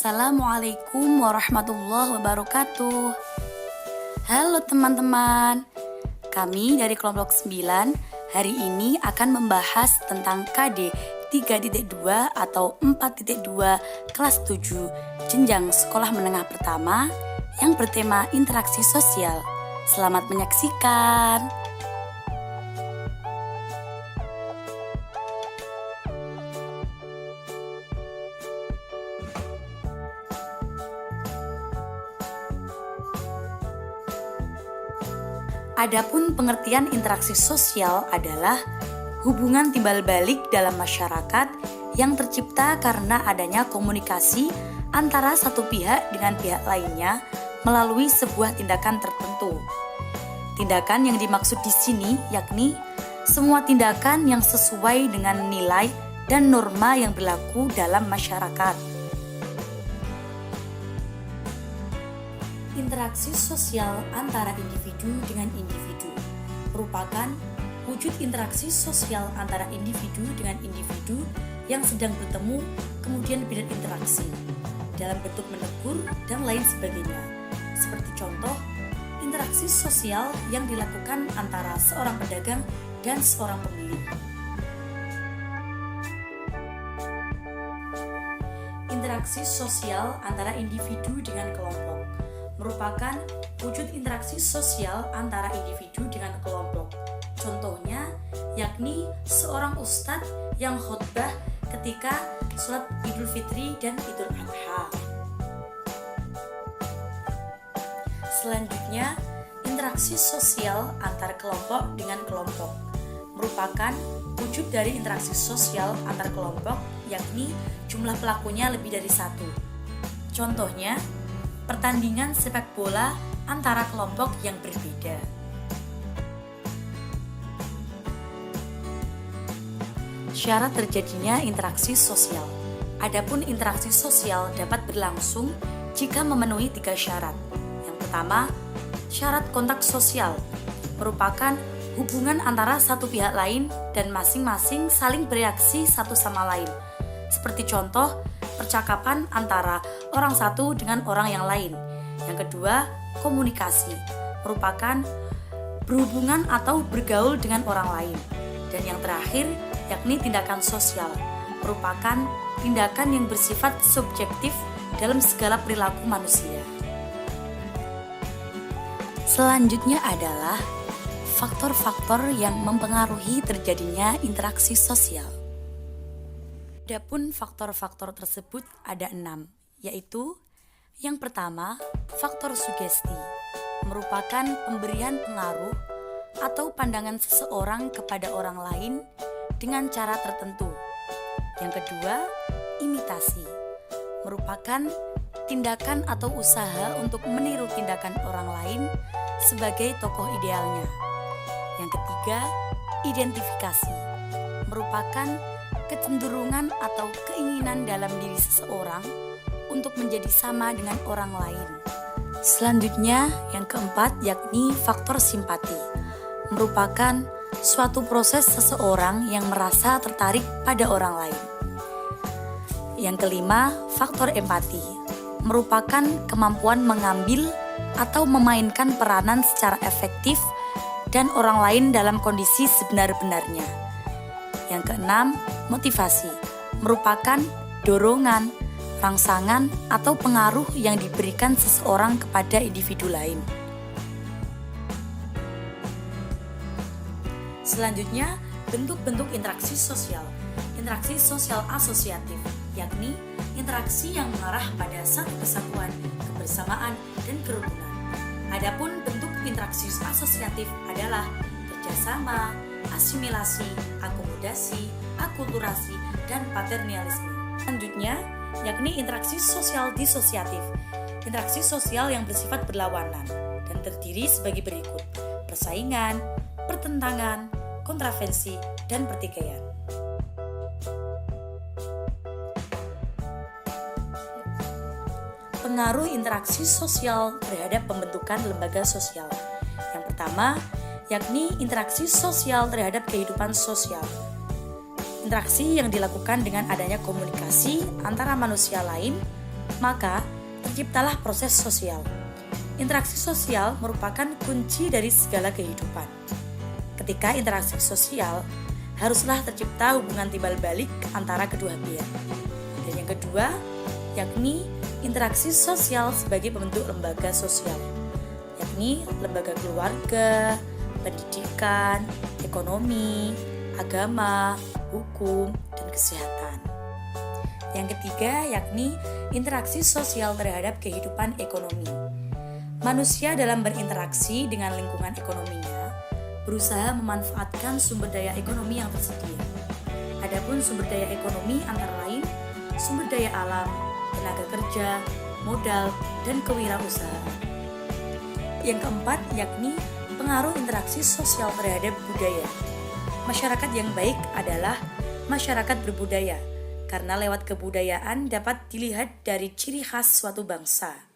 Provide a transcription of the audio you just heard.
Assalamualaikum warahmatullahi wabarakatuh. Halo teman-teman, kami dari kelompok 9 hari ini akan membahas tentang KD 3.2 atau 4.2 kelas 7 jenjang sekolah menengah pertama yang bertema interaksi sosial. Selamat menyaksikan. Adapun pengertian interaksi sosial adalah hubungan timbal balik dalam masyarakat yang tercipta karena adanya komunikasi antara satu pihak dengan pihak lainnya melalui sebuah tindakan tertentu. Tindakan yang dimaksud di sini yakni semua tindakan yang sesuai dengan nilai dan norma yang berlaku dalam masyarakat. Interaksi sosial antara individu dengan individu merupakan wujud interaksi sosial antara individu dengan individu yang sedang bertemu kemudian berinteraksi dalam bentuk menegur dan lain sebagainya. Seperti contoh, interaksi sosial yang dilakukan antara seorang pedagang dan seorang pembeli. Interaksi sosial antara individu dengan kelompok merupakan wujud interaksi sosial antara individu dengan kelompok. Contohnya, yakni seorang ustadz yang khutbah ketika sholat Idul Fitri dan Idul Adha. Selanjutnya, interaksi sosial antar kelompok dengan kelompok merupakan wujud dari interaksi sosial antar kelompok, yakni jumlah pelakunya lebih dari satu. Contohnya, pertandingan sepak bola antara kelompok yang berbeda. Syarat terjadinya interaksi sosial. Adapun interaksi sosial dapat berlangsung jika memenuhi 3 syarat. Yang pertama, syarat kontak sosial merupakan hubungan antara satu pihak lain dan masing-masing saling bereaksi satu sama lain. Seperti contoh, percakapan antara orang satu dengan orang yang lain. Yang kedua, komunikasi merupakan berhubungan atau bergaul dengan orang lain. Dan yang terakhir, yakni tindakan sosial merupakan tindakan yang bersifat subjektif dalam segala perilaku manusia. Selanjutnya adalah faktor-faktor yang mempengaruhi terjadinya interaksi sosial. Adapun faktor-faktor tersebut ada 6, yaitu yang pertama, faktor sugesti merupakan pemberian pengaruh atau pandangan seseorang kepada orang lain dengan cara tertentu. Yang kedua, imitasi merupakan tindakan atau usaha untuk meniru tindakan orang lain sebagai tokoh idealnya. Yang ketiga, identifikasi merupakan kecenderungan atau keinginan dalam diri seseorang untuk menjadi sama dengan orang lain. Selanjutnya, yang keempat yakni faktor simpati merupakan suatu proses seseorang yang merasa tertarik pada orang lain. Yang kelima, faktor empati merupakan kemampuan mengambil atau memainkan peranan secara efektif dan orang lain dalam kondisi sebenar-benarnya. Yang keenam, motivasi merupakan dorongan, rangsangan, atau pengaruh yang diberikan seseorang kepada individu lain. Selanjutnya, bentuk-bentuk interaksi sosial. Interaksi sosial asosiatif, yakni interaksi yang mengarah pada satu kesatuan, kebersamaan, dan kerukunan. Adapun bentuk interaksi asosiatif adalah kerjasama, asimilasi, akomodasi, akulturasi, dan paternalisme. Selanjutnya, yakni interaksi sosial disosiatif. Interaksi sosial yang bersifat berlawanan dan terdiri sebagai berikut: persaingan, pertentangan, kontravensi, dan pertikaian. Pengaruh interaksi sosial terhadap pembentukan lembaga sosial. Yang pertama, yakni interaksi sosial terhadap kehidupan sosial. Interaksi yang dilakukan dengan adanya komunikasi antara manusia lain Maka, terciptalah proses sosial. Interaksi sosial merupakan kunci dari segala kehidupan. Ketika interaksi sosial, haruslah tercipta hubungan timbal balik antara kedua pihak. Dan yang kedua, yakni interaksi sosial sebagai pembentuk lembaga sosial, yakni lembaga keluarga, pendidikan, ekonomi, agama, hukum, dan kesehatan. Yang ketiga, yakni interaksi sosial terhadap kehidupan ekonomi. Manusia dalam berinteraksi dengan lingkungan ekonominya berusaha memanfaatkan sumber daya ekonomi yang tersedia. Adapun sumber daya ekonomi antara lain sumber daya alam, tenaga kerja, modal, dan kewirausahaan. Yang keempat yakni pengaruh interaksi sosial terhadap budaya. Masyarakat yang baik adalah masyarakat berbudaya, karena lewat kebudayaan dapat dilihat dari ciri khas suatu bangsa.